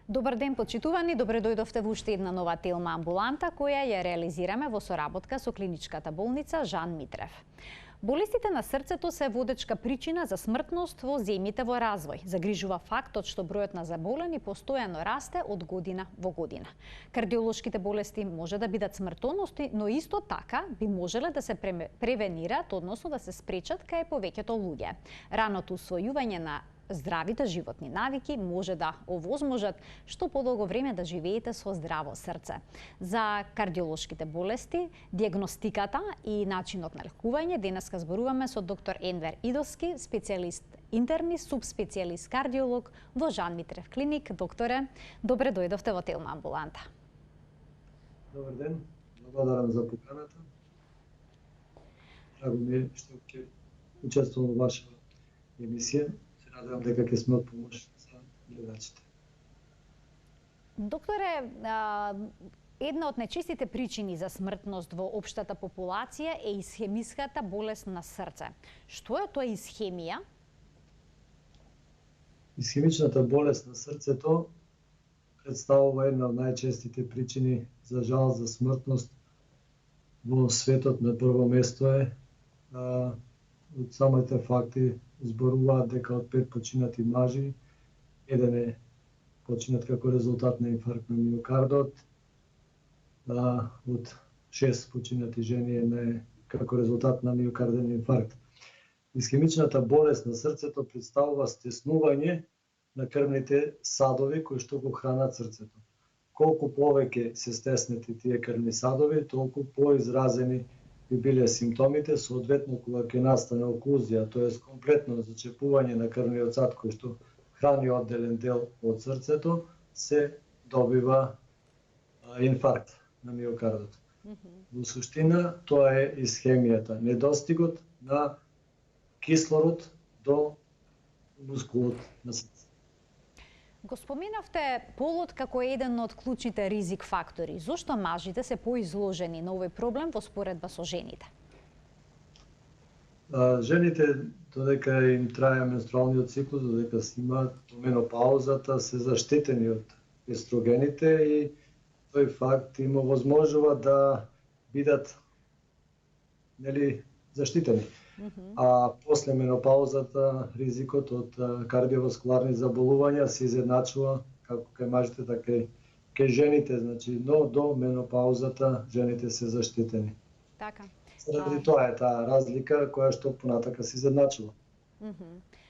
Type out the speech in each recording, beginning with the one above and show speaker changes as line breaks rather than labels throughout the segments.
Добар ден, почитувани, добре дојдовте во уште една нова телма амбуланта која ја реализираме во соработка со клиничката болница Жан Митрев. Болестите на срцето се водечка причина за смртност во земјите во развој. Загрижува фактот што бројот на заболени постојано расте од година во година. Кардиолошките болести може да бидат смртоносни, но исто така би можеле да се превенираат, односно да се спречат кај повеќето луѓе. Раното усвојување на здравите животни навики може да овозможат што подолго време да живеете со здраво срце. За кардиолошките болести, диагностиката и начинот на лекување денеска зборуваме со доктор Енвер Идовски, специјалист интерни, субспецијалист кардиолог во Жан Митрев клиник. Докторе, добре дојдовте во телма амбуланта.
Добар ден, благодарам за поканата. Драго ми е што ќе учествувам во вашата емисија. Надевам дека ќе сме од помош за гледачите.
Докторе, една од најчестите причини за смртност во општата популација е исхемиската болест на срце. Што е тоа исхемија?
Исхемичната болест на срцето представува една од најчестите причини за жал за смртност во светот. На прво место е од самите факти зборуваат дека од 5 починати мажи, еден е починат како резултат на инфаркт на миокардот, од 6 починати жени е како резултат на миокарден инфаркт. Исхемичната болест на срцето представува стеснување на крвните садови кои што го хранат срцето. Колку повеќе се стеснети тие крвни садови, толку поизразени би биле симптомите, соодветно кога ќе настане оклузија, тоест комплетно зачепување на крвниот сад кој што храни одделен дел од срцето, се добива инфаркт на миокардот. Во суштина тоа е исхемијата, недостигот на кислород до мускулот на срцето.
Го споменавте полот како еден од клучните ризик фактори. Зошто мажите се поизложени на овој проблем во споредба со жените?
Жените, додека им трае менструалниот циклус, додека си имаат менопаузата, се заштитени од естрогените и тој факт им овозможува да бидат заштитени. А после менопаузата ризикот од кардиоваскуларни заболувања се изедначува како кај мажите, така и кај жените, значи, но до менопаузата жените се заштитени.
Така.
Заради тоа е таа разлика која што понатака се изедначува.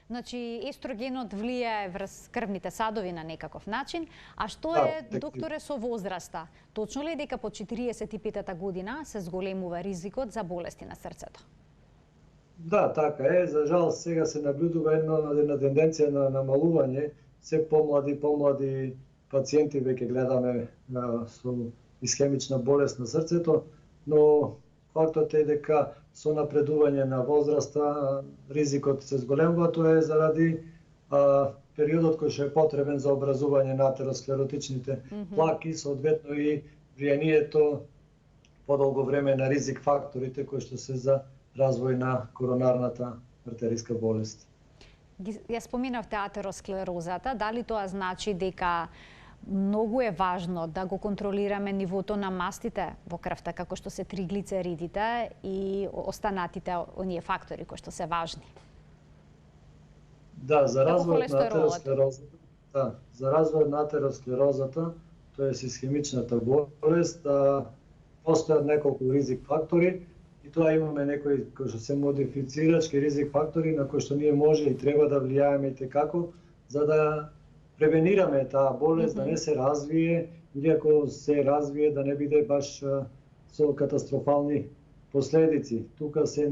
Значи, естрогенот влијае врз крвните садови на некаков начин, а што докторе, со возраста? Точно ли е дека по 45-та година се зголемува ризикот за болести на срцето?
Да, така е. За жал сега се наблюдува една тенденција на намалување. Се помлади пациенти веќе гледаме со исхемична болест на срцето, но фактот е дека со напредување на возраста ризикот се зголемува. Тоа е заради периодот кој што е потребен за образување на атеросклеротичните плаки, соодветно и влијанието подолго време на ризик факторите кои што се за развој на коронарната артериска болест.
Ја споменавте атеросклерозата, дали тоа значи дека многу е важно да го контролираме нивото на мастите во крвта, како што се триглицеридите и останатите оние фактори кои што се важни?
Да, за развојот на атеросклерозата, тоа е исхемичната болест, постојат неколку ризик фактори. И тоа имаме некои кои што се модифицирачки ризик фактори на кои што ние може и треба да влијаеме и како за да превенираме таа болест, да не се развие или ако се развие да не биде баш со катастрофални последици. Тука се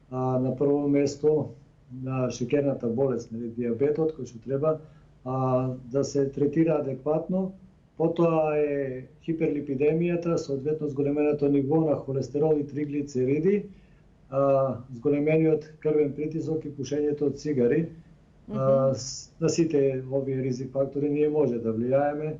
на прво место на шеќерната болест, диабетот кој што треба да се третира адекватно. Потоа е хиперлипидемијата, соодветно зголеменото ниво на холестерол и триглицериди, зголемениот крвен притисок и пушењето од цигари. На сите овие ризик фактори ние може да влијаеме.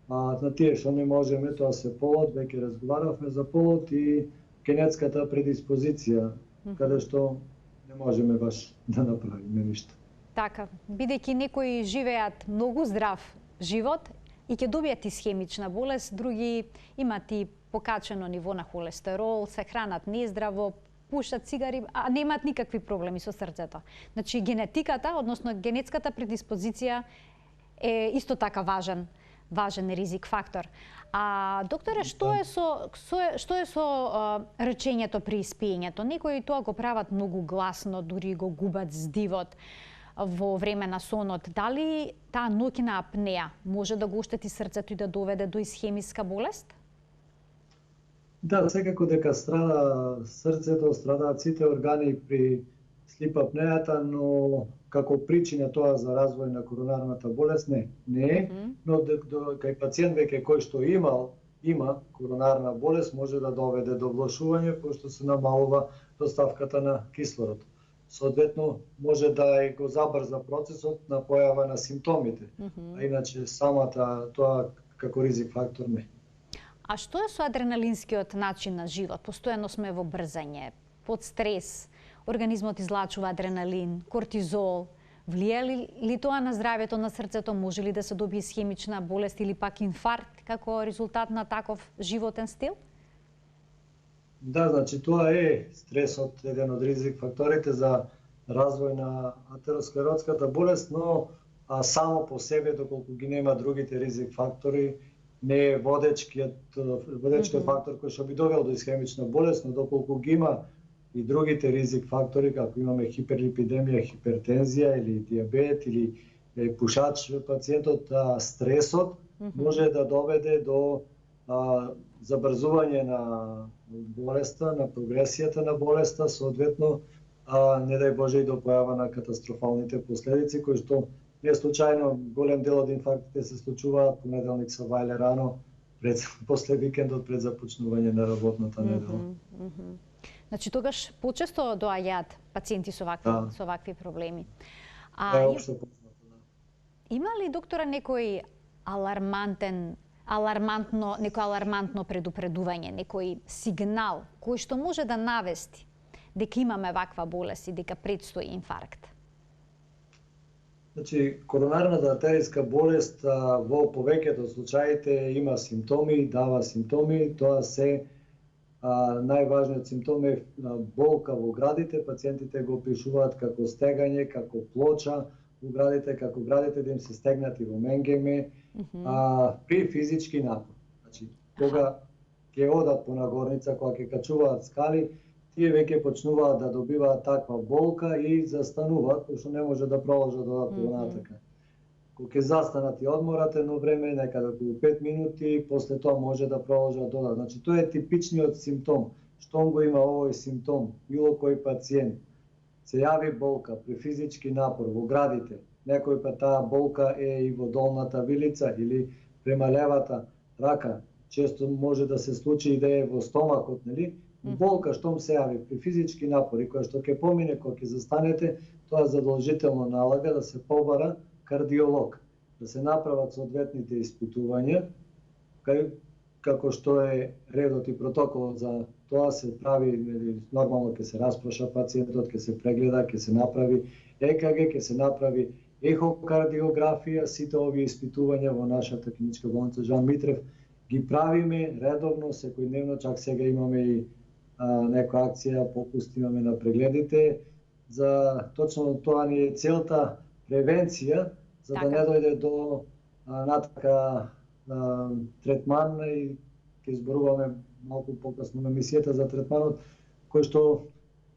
На тие што не можеме, тоа се полот, веќе разговаравме за полот и генетската предиспозиција, каде што не можеме баш да направиме ништо.
Така, бидејќи некои живеат многу здрав живот, и ќе добијат исхемична болест, други имат и покачено ниво на холестерол, се хранат нездраво, пушат цигари, а немаат никакви проблеми со срцето. Значи генетиката, односно генетската предиспозиција е исто така важен ризик фактор. А докторе, што е со речењето при испиењето? Некои тоа го прават многу гласно, дури го губат здивот во време на сонот. Дали таа ноќна апнеа може да го оштети срцето и да доведе до исхемиска болест?
Да, секако дека страда срцето, страдаат сите органи при слип апнеата, но како причина тоа за развој на коронарната болест не е, но кај пациент веќе кој што има коронарна болест може да доведе до влошување, пошто се намалува доставката на кислород. Соодветно може да го забрза процесот на појава на симптомите, а иначе самата тоа како ризик фактор не.
А што е со адреналинскиот начин на живот? Постојано сме во брзање, под стрес, организмот излачува адреналин, кортизол. Влијае ли тоа на здравјето на срцето? Може ли да се добие исхемична болест или пак инфаркт како резултат на таков животен стил?
Да, значи тоа е стресот, еден од ризик факторите за развој на атеросклеротската болест, но само по себе, доколку ги нема другите ризик фактори, не е водечкиот фактор кој што би довел до исхемична болест, но доколку ги има и другите ризик фактори, како имаме хиперлипидемија, хипертензија или диабет или пушач пациентот, стресот може да доведе до забрзување на болеста, на прогресијата на болеста, соодветно не дај Боже и до појава на катастрофалните последици, кои што не случајно голем дел од инфарктите се случуваат понеделник со вајле рано, после викендот пред започнување на работната недела.
Значи тогаш почесто доаѓаат пациенти со вакви проблеми. Има ли, доктора, некој алармантно предупредување, некој сигнал кој што може да навести дека имаме ваква болест и дека предстои инфаркт?
Значи, коронарната артериска болест во повеќето случаите има симптоми, дава симптоми, тоа се најважниот симптом е болка во градите, пациентите го опишуваат како стегање, како плоча во градите, како градите да им се стегнати во менгеме, при физички напор. Значи, кога ќе одат по нагорница, кога ќе качуваат скали, тие веќе почнуваат да добиваат таква болка и застануваат, пошто не може да продолжат да одат понатака. Кога ќе застанат и одморат едно време, некаде околу 5 минути, после тоа може да продолжат да одат. Значи, тоа е типичниот симптом. Штом го има овој симптом, било кој пациент се јави болка при физички напор во градите, некој пат таа болка е и во долната вилица или према левата рака, често може да се случи и да е во стомакот, нели? Болка штом се јави при физички напори, која што ќе помине, кога ќе застанете, тоа задолжително налага да се побара кардиолог, да се направат соодветните испитувања, како што е редот и протоколот за тоа се прави, нормално ќе се распраша пациентот, ќе се прегледа, ќе се направи ЕКГ, ќе се направи ехокардиографија, сите овие испитувања во нашата клиничка болница Жан Митрев ги правиме редовно, секојдневно, чак сега имаме и некоја акција, попуст имаме на прегледите, за точно тоа ни е целта, превенција, за да не дојде до натака третман, и ќе изборуваме малку покасно на емисијата за третманот, кој што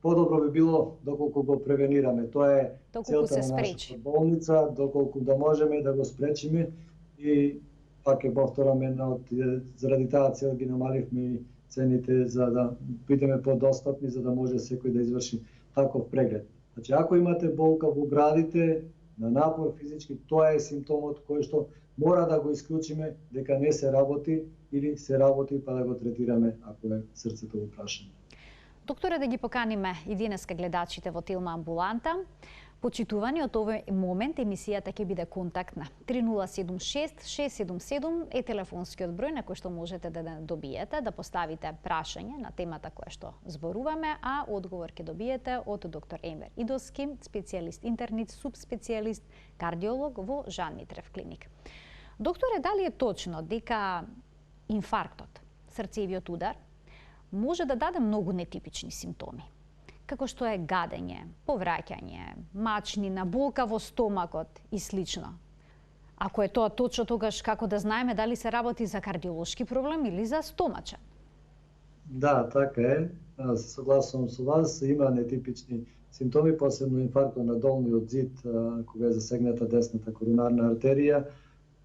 подобро би било доколку го превенираме. Тоа е целта на нашата болница, доколку да можеме да го спречиме, и пак ќе повтораме, заради таа цел ги намаливме и цените за да бидеме подостапни, за да може секој да изврши таков преглед. Значи, ако имате болка во градите, на напор физички, тоа е симптомот кој што мора да го исклучиме дека не се работи, или се работи па да го третираме ако е срцето во прашање.
Докторе, да ги поканиме и денеска гледачите во Тилма амбуланта. Почитувани, од овој момент емисијата ќе биде контактна. 3076-677 е телефонскиот број на кој што можете да добиете, да поставите прашање на темата која што зборуваме, а одговор ќе добиете од доктор Емер Идоски, специјалист интернит, субспецијалист, кардиолог во Жан Митрев клиник. Докторе, дали е точно дека инфарктот, срцевиот удар, може да даде многу нетипични симптоми, како што е гадење, повраќање, мачнина, болка во стомакот и слично? Ако е тоа точно, тогаш како да знаеме дали се работи за кардиолошки проблем или за стомачен?
Да, така е. Се согласувам со вас. Има нетипични симптоми, посебно инфарктот на долниот зид, кога е засегната десната коронарна артерија,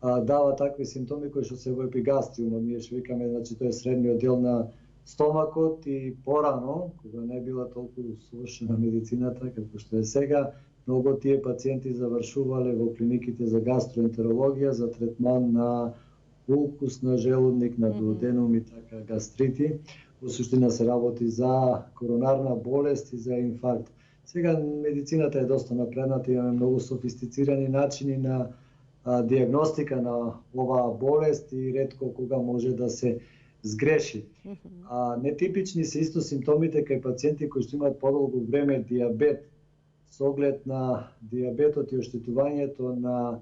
дава такви симптоми кои што се во епигастриумот, ние што викаме, значи тоа е средниот дел на стомакот, и порано, кога не била толку совршена медицината како што е сега, многу од тие пациенти завршувале во клиниките за гастроентерологија за третман на укус на желудник, на дуоденум и така гастрити. Во суштина се работи за коронарна болест и за инфаркт. Сега медицината е доста напредната, имаме многу софистицирани начини на диагностика на оваа болест и ретко кога може да се сгреши. Нетипични се исто симптомите кај пациенти кои што имаат подолго време диабет, со оглед на диабетот и оштетувањето на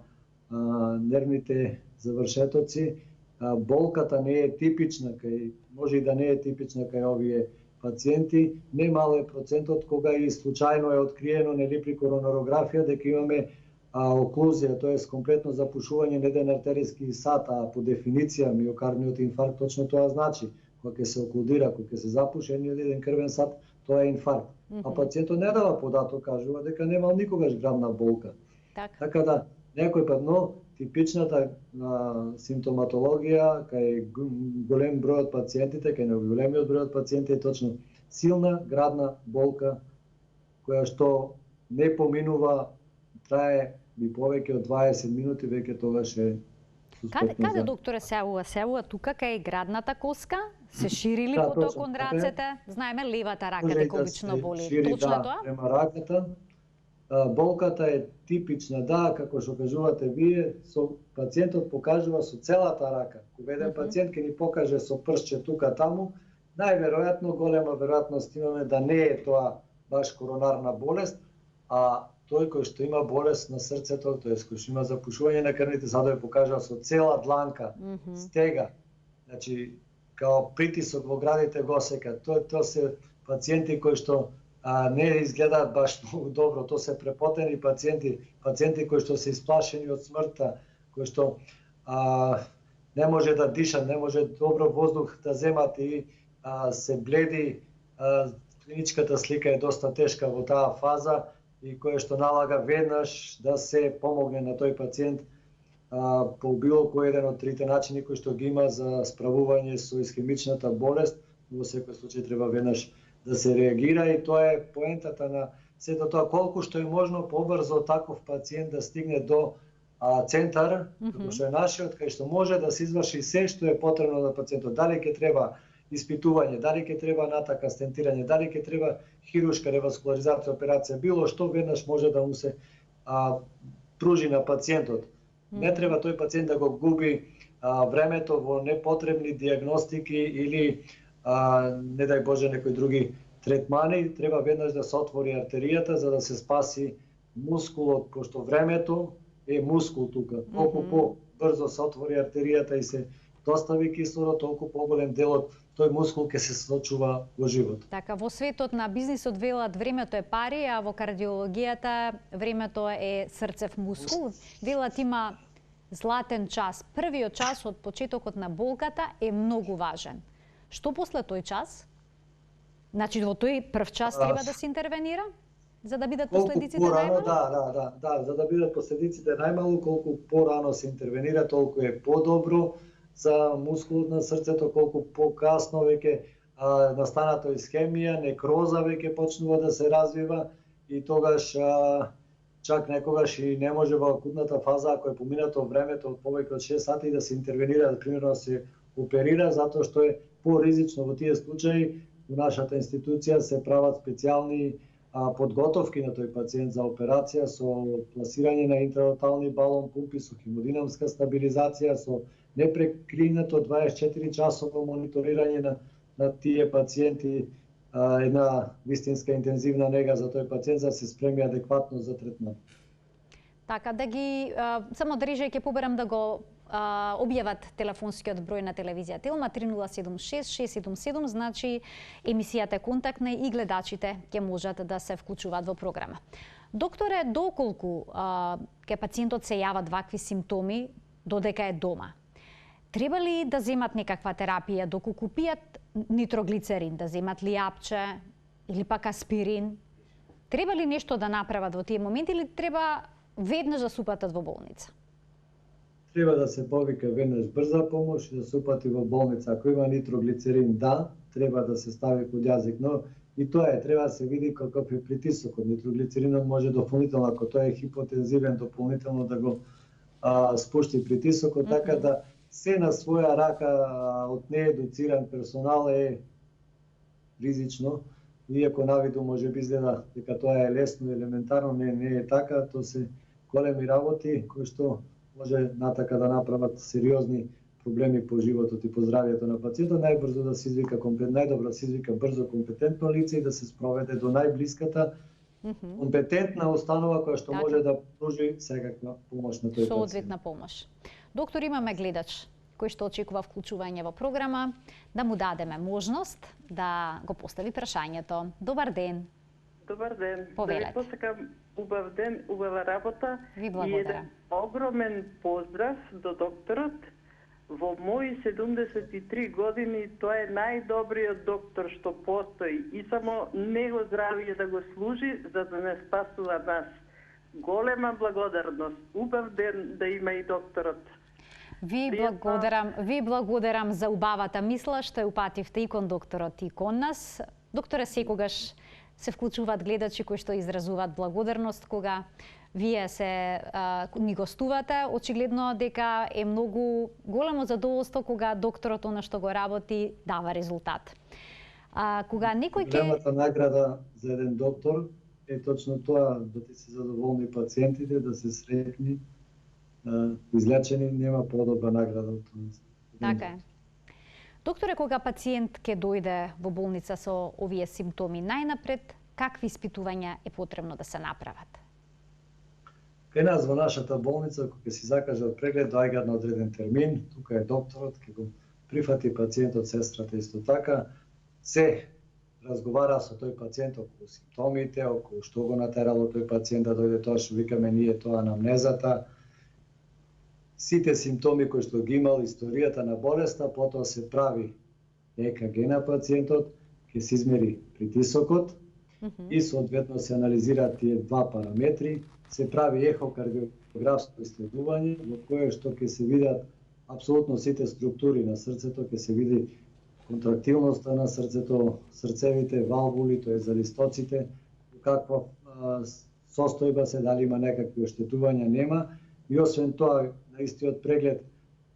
нервните завршетоци. Болката не е типична кај, може и да не е типична кај овие пациенти. Немал е процентот кога и случајно е откриено, нели, при коронарографија дека имаме оклузија, тоест комплетно запушување на еден артеријски сат, а по дефиниција миокардниот инфаркт точно тоа значи. Кога ќе се оклудира, кога ќе се запуши еден крвен сат, тоа е инфаркт. А пациентот не дава податок, кажува дека немал никогаш градна болка. Така да, некој пат, но типичната симптоматологија кај голем број од пациентите, кај големиот број од пациенти е точно силна градна болка која што не поминува, трае и повеќе од 20 минути, веќе тогаш е суспектно.
Каде докторе сеуа тука кај градната коска? Се шири ли поток кон рацете? Знаеме левата рака дека обично боли. Точно тоа?
Према раката. Болката е типична, да, како што кажувате вие, со пациентот покажува со целата рака. Кога еден пациент ќе ни покаже со прстче тука таму, најверојатно голема веројатност имаме да не е тоа баш коронарна болест, а тој кој што има болест на срцето, тоест кој што има запушување на крвните садови, покажува со цела дланка, стега. Значи, као притисок во градите го осека. Тоа се пациенти кои што не изгледаат баш многу добро, тоа се препотени пациенти кои што се исплашени од смртта, кои што не може да дишат, не може добро воздух да земат и се бледи. Клиничката слика е доста тешка во таа фаза и која што налага веднаш да се помогне на тој пациент по било кој еден од трите начини кои што ги има за справување со исхемичната болест. Во секој случај треба веднаш да се реагира и тоа е поентата на сето тоа, колку што е можно побрзо таков пациент да стигне до центар, како што е нашиот, кај што може да се изврши се што е потребно на пациентот. Дали ќе треба испитување, дали ќе треба натака стентирање, дали ќе треба хируршка реваскуларизација, операција, било што веднаш може да му се пружи на пациентот. Не треба тој пациент да го губи времето во непотребни диагностики или не дај Боже некои други третмани. Треба веднаш да се отвори артеријата за да се спаси мускулот, пошто времето е мускул тука. Колку побрзо се отвори артеријата и се достави кислород, толку поголем дел од тој мускул ќе се сочува во живот.
Така, во светот на бизнисот велат времето е пари, а во кардиологијата времето е срцев мускул. Велат има златен час. Првиот час од почетокот на болката е многу важен. Што после тој час? Значи во тој прв час треба да се интервенира за да бидат последиците најмалу?
Да, за да бидат последиците најмалу, колку порано се интервенира, толку е подобро за мускулот на срцето, колку покасно веќе настанато исхемија, некроза веќе почнува да се развива и тогаш чак некогаш и не може во акутната фаза, ако е поминато времето од повеќе од 6 сати да се интервенира, да примерно се оперира, затоа што е поризично во тие случаи. Во нашата институција се прават специјални подготовки на тој пациент за операција со пласирање на интраортални балон пумпи, со хемодинамска стабилизација, со непрекинато 24 часово мониторирање на тие пациенти, една вистинска интензивна нега за тој пациент за да се спреми адекватно за третман.
Така да ги само да режејќи поберам да го објават телефонскиот број на телевизија Телма 3076 677, значи емисијата е контактна и гледачите ќе можат да се вклучуваат во програма. Докторе, доколку ке пациентот се јават вакви симптоми додека е дома, треба ли да земат некаква терапија, доколку пијат нитроглицерин, да земат ли апче или пак аспирин? Треба ли нешто да направат во тие моменти или треба веднаш да се упатат во болница?
Треба да се повика веднаш брза помош и да се упати во болница. Ако има нитроглицерин, да, треба да се стави под јазик, но и тоа е, треба да се види каков е притисокот. Нитроглицеринот може дополнително, ако тоа е хипотензивен, дополнително да го спушти притисокот, така да се на своја рака од неедуциран персонал е ризично. Иако навиду може би изгледа дека тоа е лесно и елементарно, не е така, тоа се големи работи кои што може натака да направат сериозни проблеми по животот и по здравјето на пациентот. Најбрзо да се извика најдобро да се извика брзо компетентно лице и да се спроведе до најблиската компетентна установа која што може да пружи секаква помош на тој пациент.
Соодветна помош. Доктор, имаме гледач кој што очекува вклучување во програма, да му дадеме можност да го постави прашањето. Добар ден.
Добар ден.
Повелете.
Да ви посакам убав ден, убава работа.
Ви
И
благодарам.
еден огромен поздрав до докторот. Во мои 73 години тоа е најдобриот доктор што постои и само него здравје да го служи за да не спасува нас. Голема благодарност. Убав ден да има и докторот.
Ви благодарам за убавата мисла што ја упативте и кон докторот и кон нас. Докторе, секогаш се вклучуваат гледачи кои што изразуваат благодарност кога вие ни гостувате. Очигледно дека е многу големо задоволство кога докторот она што го работи дава резултат. Кога некој
Големата награда за еден доктор е точно тоа, да ти се задоволни пациентите, да се среќни, излечени, нема подобра награда од тоа.
Така е. Докторе, кога пациент ќе дојде во болница со овие симптоми, најнапред какви испитувања е потребно да се направат?
Кај нас во нашата болница, кога си закажат преглед, доаѓаат на одреден термин, тука е докторот, ќе го прифати пациентот, сестрата исто така, се разговара со тој пациент околу симптомите, околу што го натерало тој пациент да дојде, тоа што викаме ние тоа анамнезата, сите симптоми кои што ги имал, историјата на болеста, потоа се прави ЕКГ на пациентот, ќе се измери притисокот и соодветно се анализираат тие два параметри, се прави ехокардиографско исследување во кое што ќе се видат апсолутно сите структури на срцето, ќе се види контрактилноста на срцето, срцевите валвули, тоа е залистоците, каква состојба се, дали има некакви оштетувања, нема. И освен тоа, на истиот преглед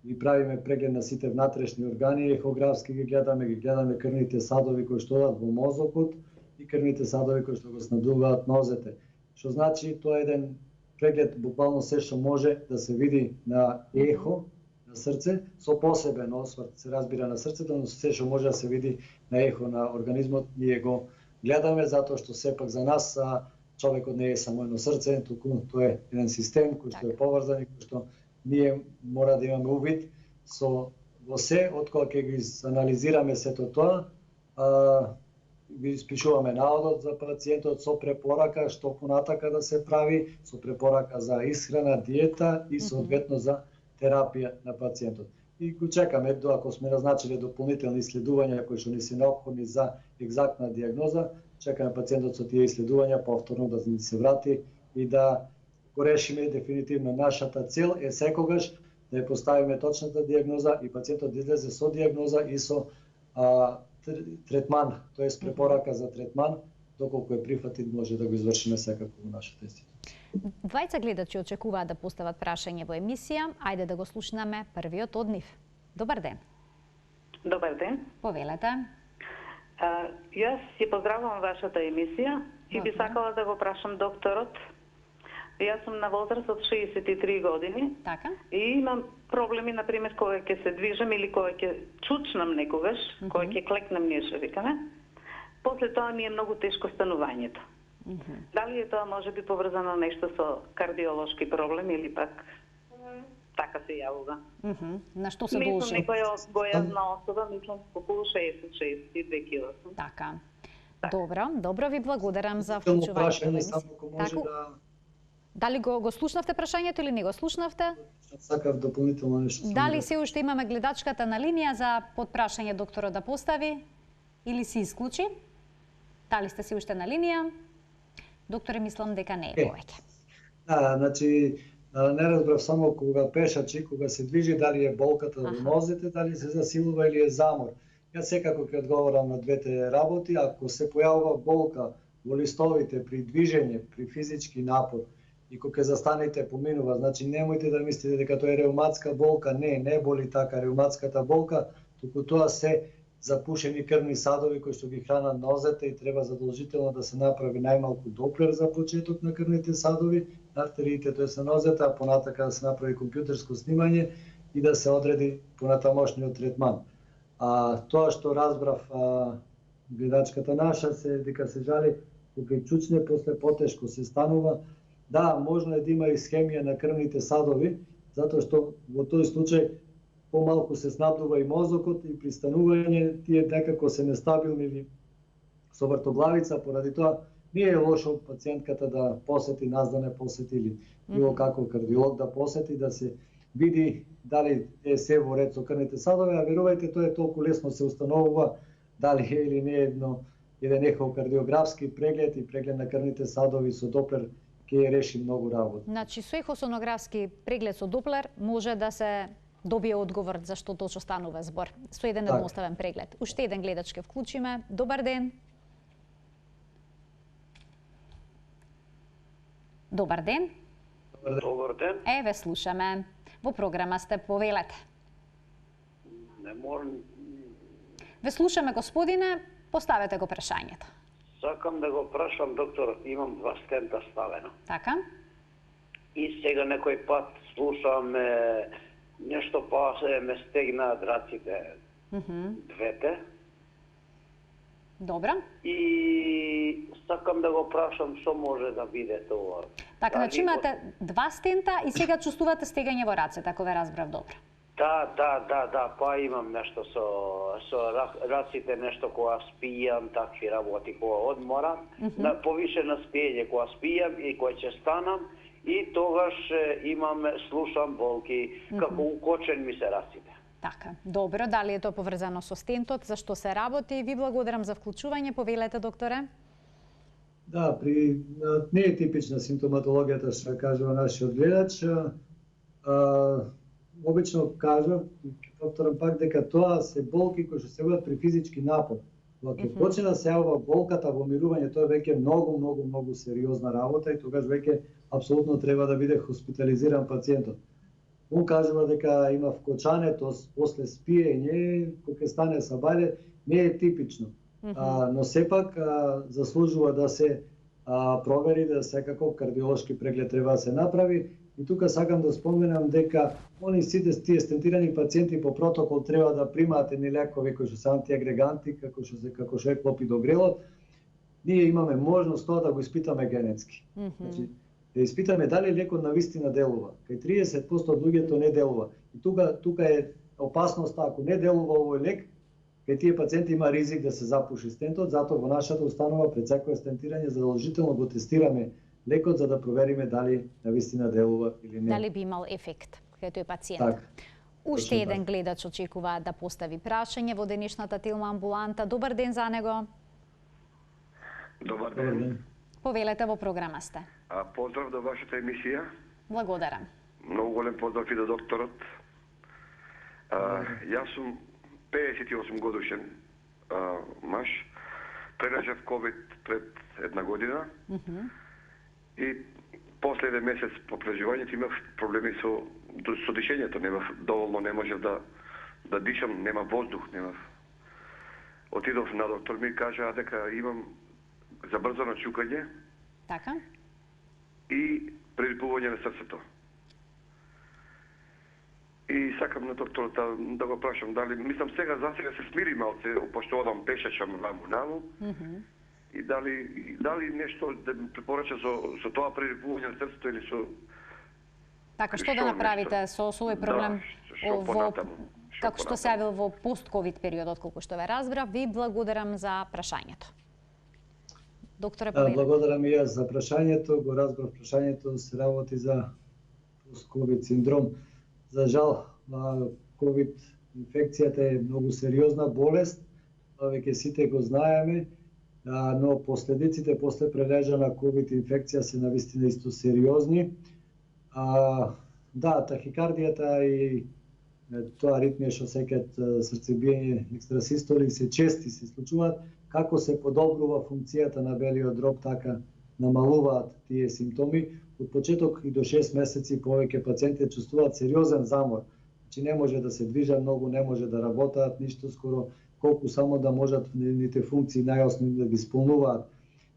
ги правиме преглед на сите внатрешни органи, ехографски ги гледаме крвните садови кои што одат во мозокот и крвните садови кои што го снабдуваат нозете. Што значи тоа е еден преглед буквално се што може да се види на ехо на срце, со посебен осврт се разбира на срцето, но се што може да се види на ехо на организмот, ние го гледаме затоа што сепак за нас човекот не е само едно срце, туку тоа е еден систем кој што е поврзан и кој што ние мора да имаме увид со во се, откога ќе ги анализираме сето тоа, ги испишуваме наодот за пациентот со препорака што понатака да се прави, со препорака за исхрана, диета и соодветно за терапија на пациентот. И го чекаме до ако сме назначили дополнителни исследувања кои што ни се неопходни за екзактна дијагноза, чекаме пациентот со тие исследувања повторно да ни се врати и да го решиме. Дефинитивно нашата цел е секогаш да ја поставиме точната дијагноза и пациентот да излезе со дијагноза и со третман, тоест препорака за третман, доколку е прифатен може да го извршиме секако во нашата институција.
Двајца гледачи очекуваат да постават прашање во емисија. Ајде да го слушнаме првиот од нив. Добар ден.
Добар ден.
Повелете.
Јас си поздравувам вашата емисија и би сакала да го прашам докторот. Јас сум на возраст од 63 години.
Така.
И имам проблеми, например, кога ќе се движам или кога ќе чучнам некогаш, кога ќе клекнам, ние што викаме. После тоа ми е многу тешко станувањето. Дали е тоа можеби поврзано нешто со кардиолошки проблем или пак така се јавува?
На што се
Мислам
должи?
некоја гојазна особа, мислам околу 60-62 кила сум.
Така. Добро ви благодарам за
Само
вклучувањето во
прашање,
емисија.
само ако може да
Дали го слушнавте прашањето или не го слушнавте?
сакав дополнително нешто.
Дали се уште имаме гледачката на линија за подпрашање докторот да постави или се исклучи? Дали сте се уште на линија? Докторе, мислам дека не е повеќе.
Да, значи не разбрав само кога пешачи, кога се движи, дали е болката во нозете, дали се засилува или е замор. Јас секако ќе одговорам на двете работи. Ако се појавува болка во листовите при движење, при физички напор, и кога застанете поминува, значи немојте да мислите дека тоа е реуматска болка, не боли така реуматската болка, туку тоа се запушени крвни садови кои што ги хранат нозете и треба задолжително да се направи најмалку доплер за почеток на крвните садови, на артериите, тоест на нозете, а понатака да се направи компјутерско снимање и да се одреди понатамошниот третман. Тоа што разбрав гледачката наша се дека се жали кога чучне после потешко се станува. Да, можно е да има исхемија на крвните садови, затоа што во тој случај помалку се снабдува и мозокот и при станување тие некако се нестабилни или со вртоглавица, поради тоа не е лошо пациентката да посети нас, да не посети или било каков кардиолог да посети, да се види дали е се во ред со крвните садови, а верувајте, тоа е толку лесно се установува дали е или не еден ехокардиографски преглед и преглед на крвните садови со доплер ќе реши многу работа.
Значи, со ехосонографски преглед со доплер може да се добие одговор за што точно станува збор. Со еден едноставен преглед. Уште еден гледач ке вклучиме. Добар ден. Добар ден.
Добар ден.
Еве слушаме. Во програма сте, повелете.
Не морам.
Ве слушаме, господине, поставете го прашањето.
Сакам да го прашам докторот, имам 2 стента ставено.
Така?
И сега некој пат слушам нешто па се ме стегнаат раците двете.
Добра.
И сакам да го прашам што може да биде тоа.
Така, значи имате 2 стента и сега чувствувате стегање во рацете, ако ве разбрав добро.
Да, па имам нешто со раците, нешто кога спијам, такви работи кога одморам, на повишено спиење кога спијам и кога ќе станам и тогаш слушам болки, како укочен ми се раците.
Така, добро, дали е тоа поврзано со стентот, за што се работи? Ви благодарам за вклучување, повелете, докторе.
Да, не е типична симптоматологијата што кажува нашиот гледач. Обично кажав, повторам пак, дека тоа се болки кои што се јавуваат при физички напор. Кога ќе почне да се јавува болката во мирување, тоа е веќе многу сериозна работа и тогаш веќе апсолутно треба да биде хоспитализиран пациентот. Он кажува дека има вкочане, тоа после спиење, кога ќе стане сабајле, не е типично. Но сепак заслужува да се провери, да секако кардиолошки преглед треба да се направи. И тука сакам да споменам дека они сите тие стентирани пациенти по протокол треба да примаат едни лекови кои што се антиагреганти, како што е клопидогрелот. Ние имаме можност тоа да го испитаме генетски. Значи, да испитаме дали лекот навистина делува. Кај 30% од луѓето не делува. И тука е опасноста, ако не делува овој лек, кај тие пациенти има ризик да се запуши стентот, затоа во нашата установа пред секое стентирање задолжително го тестираме лекот за да провериме дали навистина делува или не.
Дали би имал ефект кај тој пациент.
Так.
Уште еден гледач очекува да постави прашање во денешната Телма амбуланта. Добар ден за него.
Добар ден.
Повелете, во програма сте.
Поздрав до вашата емисија.
Благодарам.
Многу голем поздрав и до докторот. Јас сум 58 годишен маж. Прележав ковид пред 1 година. И после еден месец по преживувањето имав проблеми со дишењето, немав доволно, не можев да дишам, нема воздух, немав. Отидов на доктор, ми кажа дека имам забрзано чукање.
Така.
И прерипување на срцето. И сакам на докторот да го прашам дали, мислам сега за сега се смири малце, пошто одам пешачам ваму-наму. и дали нешто да ми препорача со тоа прерипување на срцето или со...
Така, што да направите со овој проблем како што се јавил во пост-ковид период, отколку што ве разбрав? Ви благодарам за прашањето. Докторе,
благодарам и јас за прашањето, го разбрав прашањето, се работи за пост-ковид синдром. За жал, ковид инфекцијата е многу сериозна болест, веќе сите го знаеме, но последиците после прележана ковид инфекција се навистина исто сериозни. Да, тахикардијата и тоа аритмија што секат срцебиење, екстрасистоли се чести се случуваат. Како се подобрува функцијата на белиот дроб, така намалуваат тие симптоми. Од почеток и до 6 месеци повеќе пациенти чувствуваат сериозен замор. Значи не може да се движат многу, не може да работат ништо скоро, колку само да можат нивните функции најосновни да ги исполнуваат.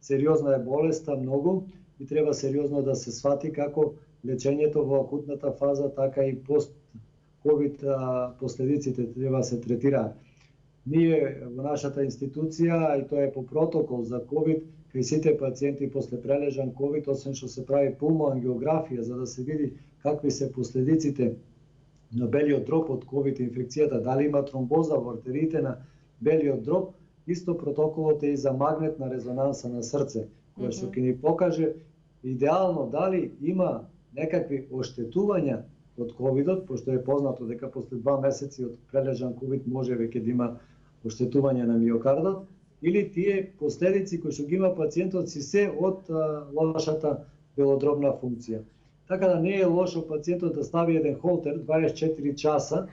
Сериозна е болеста многу и треба сериозно да се свати како лечењето во акутната фаза, така и пост-ковид последиците треба да се третираат. Ние во нашата институција, и тоа е по протокол за ковид, кај сите пациенти после прележан ковид, освен што се прави пулмоангиографија за да се види какви се последиците на белиот дроб од ковид инфекцијата, дали има тромбоза во артериите на белиот дроб, исто протоколот е и за магнетна резонанса на срце, која што ќе ни покаже идеално дали има некакви оштетувања од ковидот, пошто е познато дека после 2 месеци од прележан ковид може веќе да има оштетување на миокардот, или тие последици кои што ги има пациентот си се од лошата белодробна функција. Така да не е лошо пациентот да стави еден холтер 24 часа,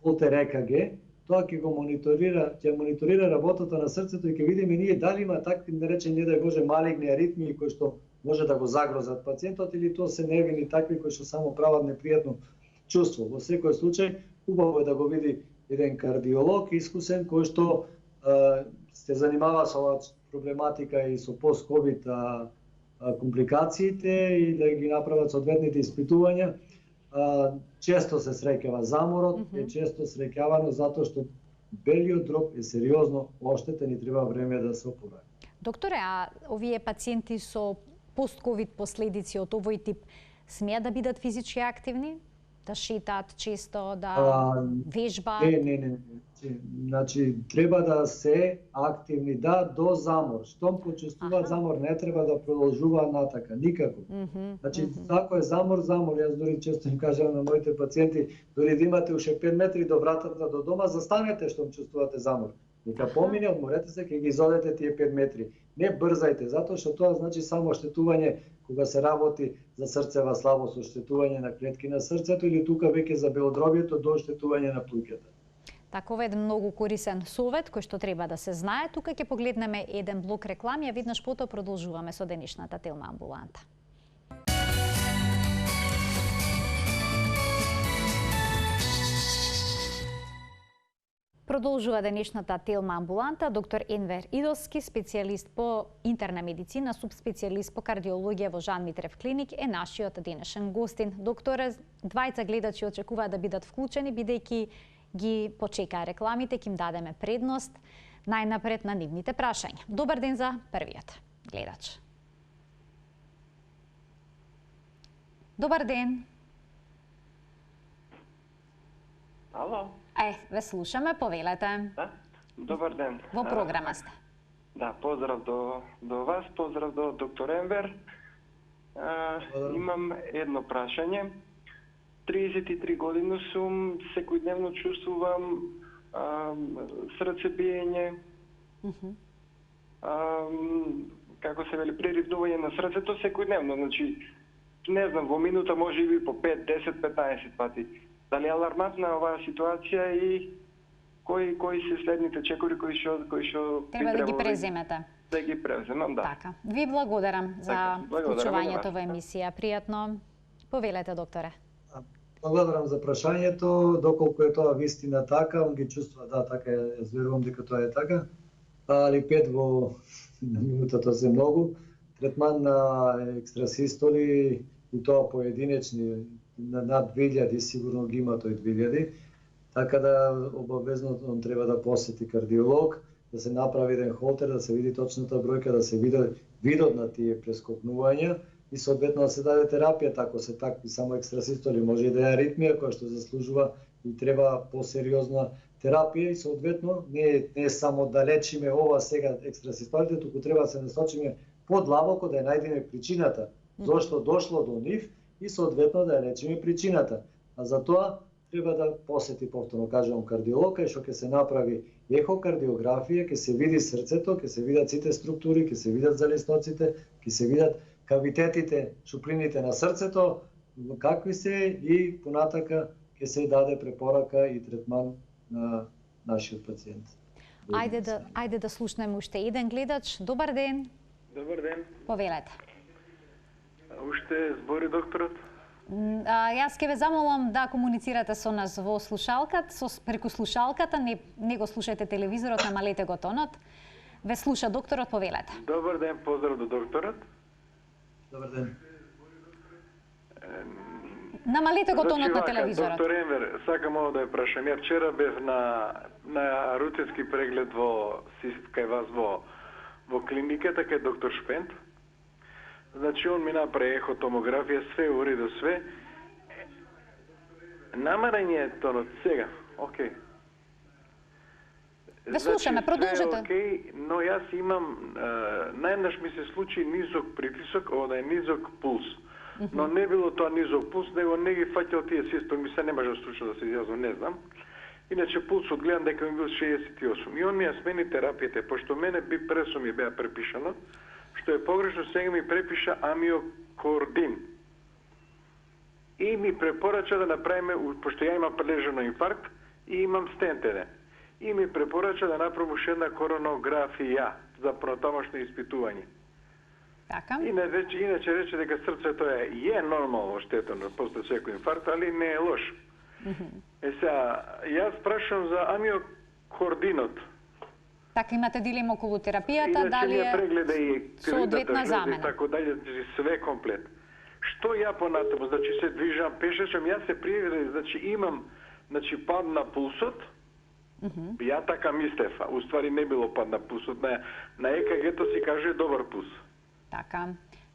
холтер ЕКГ, тоа ќе го мониторира работата на срцето и ќе видиме ние дали има такви наречени, не дај Боже, малигни аритмии кои што може да го загрозат пациентот или тоа се невини такви кои што само прават непријатно чувство. Во секој случај убаво е да го види еден кардиолог искусен кој што се занимава со оваа проблематика и со пост-ковид компликациите и да ги направат соодветните испитувања. Често се среќава заморот, е често среќавано затоа што белиот дроб е сериозно оштетен и треба време да се опорави.
Докторе, а овие пациенти со пост-ковид последици од овој тип смеат да бидат физички активни? Да шетаат често, да вежбаат?
Не. Значи, треба да се активни, да, до замор. Штом почувствуваат замор, не треба да продолжуваат натака, никако. Значи, ако е замор, јас дори често им кажам на моите пациенти, дори да имате уште 5 метри до вратата до дома, застанете штом чувствувате замор. Нека помине, одморете се, ќе ги изодете тие 5 метри. Не брзајте, затоа што тоа значи само оштетување кога се работи за срцева слабост, оштетување на клетки на срцето или тука веќе за белодробието до оштетување на плуќата.
Така, ова е еден многу корисен совет кој што треба да се знае. Тука ќе погледнеме еден блок реклами, а веднаш потоа продолжуваме со денешната Телма амбуланта. Продолжува денешната Телма амбуланта. Доктор Енвер Идолски, специјалист по интерна медицина, субспецијалист по кардиологија во Жан Митрев клиник, е нашиот денешен гостин. Докторе, двајца гледачи очекуваат да бидат вклучени, бидејќи ги почекаа рекламите, ќе им дадеме предност најнапред на нивните прашања. Добар ден за првиот гледач. Добар ден.
Ало.
Ве слушаме, повелете.
Да? Добар ден.
Во програма сте.
Да, поздрав до вас, поздрав до доктор Енвер. Имам едно прашање. 33 години сум, секојдневно чувствувам срцебиење, како се вели, преритнување на срцето секојдневно. Значи, не знам, во минута може и по 5, 10, 15 пати. Дали е алармантна оваа ситуација и кои се следните чекори кои што
треба да ги преземете?
Да ги преземам, да.
Така. Ви благодарам за вклучувањето во емисија. Пријатно. Повелете, докторе.
Благодарам за прашањето, доколку е тоа вистина така, он ги чувствува, да, така е, јас верувам дека тоа е така, али 5 во минутата се многу. Третман на екстрасистоли и тоа поединечни, над 2000 сигурно ги има тој 2000, така да обавезно он треба да посети кардиолог. да се направи еден холтер, да се види точната бројка, да се видат на тие прескокнувања и соодветно да се даде терапија, ако се такви само екстрасистоли, може и да е аритмија која што заслужува и треба посериозна терапија и соодветно не е само да лечиме ова сега екстрасистолите, туку треба да се насочиме подлабоко да ја најдеме причината зошто дошло до нив и соодветно да ја лечиме причината. А за тоа треба да посети повторно кажувам кардиолог, кај што ќе се направи ехокардиографија, ќе се види срцето, ќе се видат сите структури, ќе се видат залесноците, ќе се видат кавитетите, шуприните на срцето, какви се и понатака ќе се даде препорака и третман на нашиот пациент.
Ајде да слушнеме уште еден гледач. Добар ден.
Добар ден.
Повелете.
Уште збори докторот?
Јас ќе ве замолам да комуницирате со нас во слушалката, преку слушалката, не го слушајте телевизорот, намалете го тонот. Ве слуша докторот, повелете.
Добар ден, поздрав до докторот.
Добар ден.
Намалете го тонот на телевизорот.
Доктор Енвер, сакам ово да ја прашам. Ја вчера бев на рутински преглед кај вас во клиниката кај доктор Шпент. Значи, он ми направи ехотомографија, све уреду, све. Намарање е тонот сега, окей.
Ве слушаме, продолжете.
Окей, но јас имам, најнаш ми се случи низок притисок, ова да е низок пулс. Но не било тоа низок пулс, него не ги фаќал тие системи, се не може случно да се изјазвам, не знам. Иначе пулсот гледам дека ми бил 68. И он ми ја смени терапијата, пошто мене бипресо ми беа препишано, што е погрешно, сега ми препиша амиокордин. И ми препорача да направиме, пошто ја имам прележено инфаркт и имам стентене. И ми препорача да направим уште една коронографија за протамошно испитување.
Така.
Иначе рече дека срцето е нормално оштетено после секој инфаркт, али не е лош. Сега, јас прашам за амиокординот.
Така имате дилема околу терапијата, дали е
прегледа и
соодветна замена.
Така дали све комплет. Што ја понатаму, значи се движам, пешачам, јас се пријавив, значи имам пад на пулсот. Ја така мислев, уствари не било пад на пулсот, на ЕКГ-то си каже добар пулс.
Така,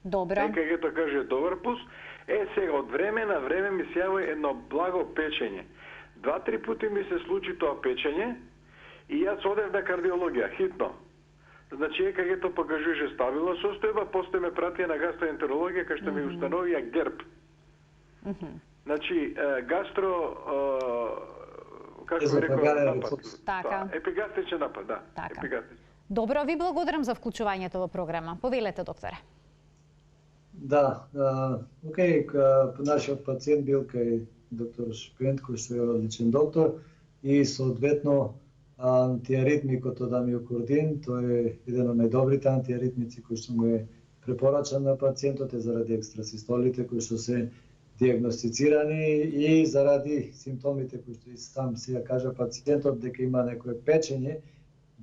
добро.
ЕКГ-то каже добар пулс. Сега од време на време ми се јави едно благо печење. 2-3 пати ми се случи тоа печење и јас одев на кардиологија, хитно. Значи ЕКГ-то покажуваше стабилна состојба, после ме пратија на гастроентерологија, кај што ми установија герб. Значи, како би рекол, напад.
Така.
Епигастричен напад, да.
Така. Добро, ви благодарам за вклучувањето во програма. Повелете, докторе.
Да, окей, нашиот пациент бил кај доктор Шпент, кој што е одличен доктор, и соодветно антиаритмикот од амиокордин, тој е еден од најдобрите антиаритмици кој што му е препорачан на пациентот заради екстрасистолите кои што се диагностицирани и заради симптомите кои што и сам сега кажа пациентот дека има некое печење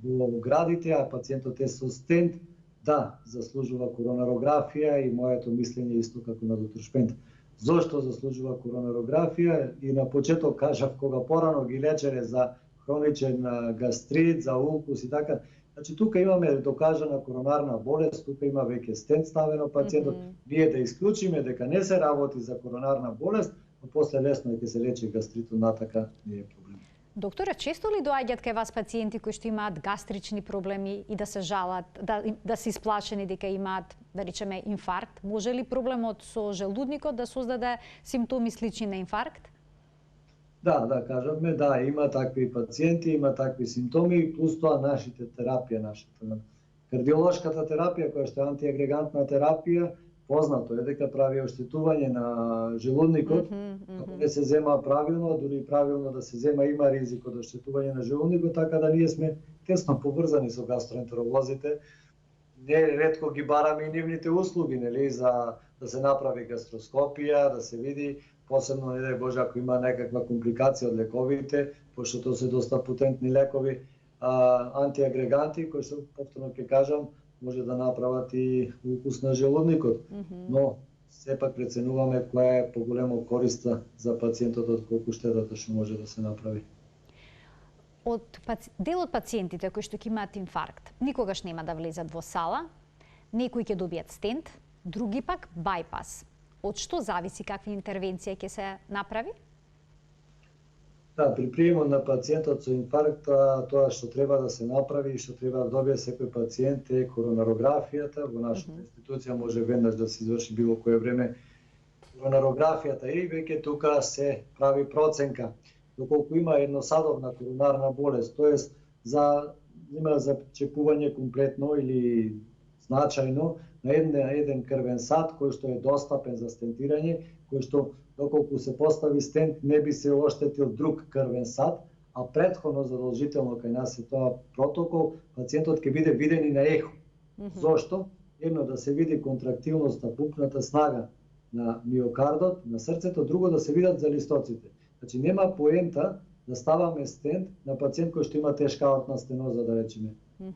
во градите, а пациентот е со стент, да, заслужува коронарографија и моето мислење исто како на доктор Шпент. Зошто заслужува коронарографија? И на почеток кажав кога порано ги лечеле за хроничен гастрит, за улкус и така. Значи тука имаме докажана коронарна болест, тука има веќе стент ставено пациентот. Ние да исклучиме дека не се работи за коронарна болест, но после лесно ќе се лечи гастритот, натака не е проблем.
Докторе, често ли доаѓаат кај вас пациенти кои што имаат гастрични проблеми и да се жалат, да се исплашени дека имаат, да речеме, инфаркт? Може ли проблемот со желудникот да создаде симптоми слични на инфаркт?
Да, кажавме, да, има такви пациенти, има такви симптоми, плюс тоа нашата кардиолошката терапија, која што е антиагрегантна терапија, познато е дека прави оштетување на желудникот, ако не се зема правилно, дури правилно да се зема, има ризик од оштетување на желудникот, така да ние сме тесно поврзани со гастроентеролозите. Не ретко ги бараме и нивните услуги, нели, за да се направи гастроскопија, да се види, посебно, не дај Боже, ако има некаква компликација од лековите, пошто тоа се доста потентни лекови, антиагреганти, кои се, повторно ќе кажам, може да направат и укус на желудникот. Но сепак преценуваме која е поголемо користа за пациентот од колку штетата што може да се направи.
Дел од пациентите кои што ќе имаат инфаркт никогаш нема да влезат во сала, некои ќе добијат стент, други пак бајпас. Од што зависи какви интервенции ќе се направи?
Да, при приемот на пациентот со инфаркт, тоа што треба да се направи и што треба да добие секој пациент е коронарографијата. Во нашата институција може веднаш да се изврши било кое време коронарографијата и веќе тука се прави проценка. Доколку има едносадовна коронарна болест, тоест има зачепување комплетно или значајно на еден крвен сад кој што е достапен за стентирање, кој што доколку се постави стент не би се оштетил друг крвен сад, а претходно задолжително кај нас е тоа протокол, пациентот ќе биде виден и на ехо. Зошто? Едно да се види контрактилноста, пукната снага на миокардот, на срцето, друго да се видат залистоците. Значи нема поента да ставаме стент на пациент кој што има тешка аортна стеноза, да речеме,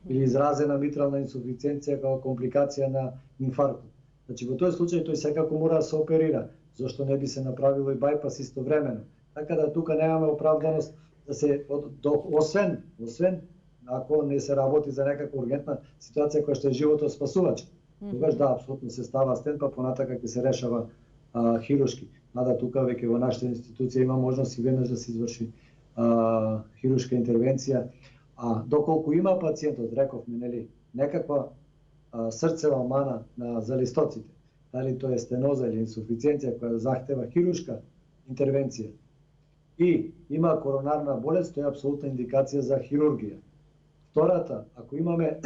или изразена митрална инсуфициенција како компликација на инфарктот. Значи во тој случај тој секако мора да се оперира. Зошто не би се направило и бајпас истовремено? Така да тука немаме оправданост да се освен ако не се работи за некаква ургентна ситуација која што е живото спасувачка. Тогаш да, апсолутно се става стент, па понатака ќе се решава хируршки. Мада тука веќе во нашата институција има можност и веднаш да се изврши хируршка интервенција. Доколку има пациентот, рековме, нели, некаква срцева мана на залистоците, дали тоа е стеноза или инсуфициенција која захтева хируршка интервенција и има коронарна болест, тоа е апсолутна индикација за хирургија. Втората, ако имаме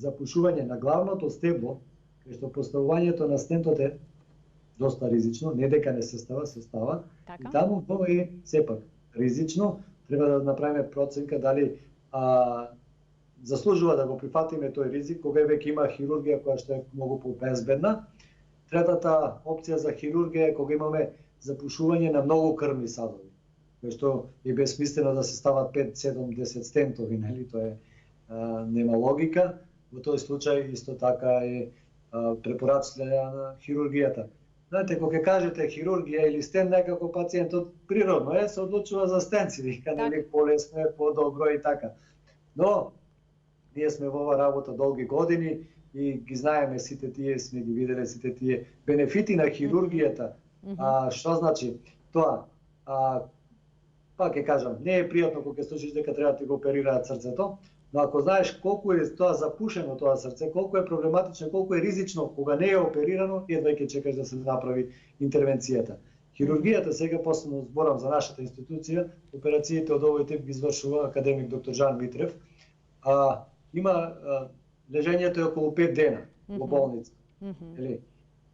запушување на главното стебло, кај што поставувањето на стентот е доста ризично, не дека не се става, се става, и таму тоа е сепак ризично, треба да направиме проценка дали заслужува да го прифатиме тој ризик, кога веќе има хирургија која што е многу побезбедна. Третата опција за хирургија е кога имаме запушување на многу крвни садови, кој што е безсмислено да се стават 5, 7, 10 стентови, нели, тоа е нема логика. Во тој случај исто така е препорачлива хирургијата. Знаете, кога ќе кажете хирургија или стент, некако пациентот природно се одлучува за стент, си вика, нели, полесно е, подобро и така. Но ние сме во ова работа долги години и ги знаеме сите тие, сме ги виделе сите тие бенефити на хирургијата. Што значи тоа? Пак ќе кажам, не е пријатно кога ќе слушаш дека треба да ти го оперираат срцето, но ако знаеш колку е тоа запушено тоа срце, колку е проблематично, колку е ризично кога не е оперирано, едва ќе чекаш да се направи интервенцијата. Хирургијата, сега последно зборам за нашата институција, операциите од овој тип ги извршува академик доктор Жан Митрев. Има лежењето е околу 5 дена во болница.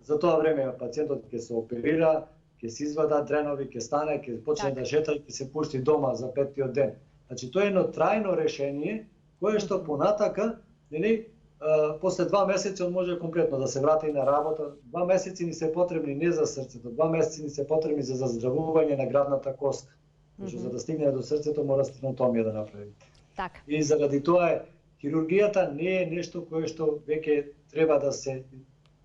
За тоа време пациентот ќе се оперира, ќе се извадат дренови, ќе стане, ќе почне да шета и ќе се пушти дома за 5-тиот ден. Значи тоа е едно трајно решение кое што понатака, нели, после 2 месеци он може комплетно да се врати на работа. 2 месеци ни се потребни не за срцето, 2 месеци ни се потребни за заздравување на градната коска. Зашто за да стигне до срцето мора стенотомија да направи. И заради тоа хирургијата не е нешто кое што веќе треба да се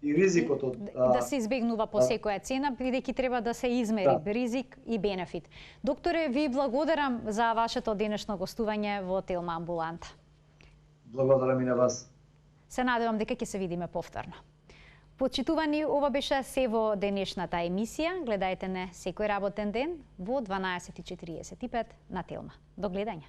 и ризикот од
да се избегнува по секоја цена, бидејќи треба да се измери ризик и бенефит. Докторе, ви благодарам за вашето денешно гостување во Телма амбуланта.
Благодарам и на вас.
Се надевам дека ќе се видиме повторно. Почитувани, ова беше се во денешната емисија. Гледајте не секој работен ден во 12:45 на Телма. До гледање.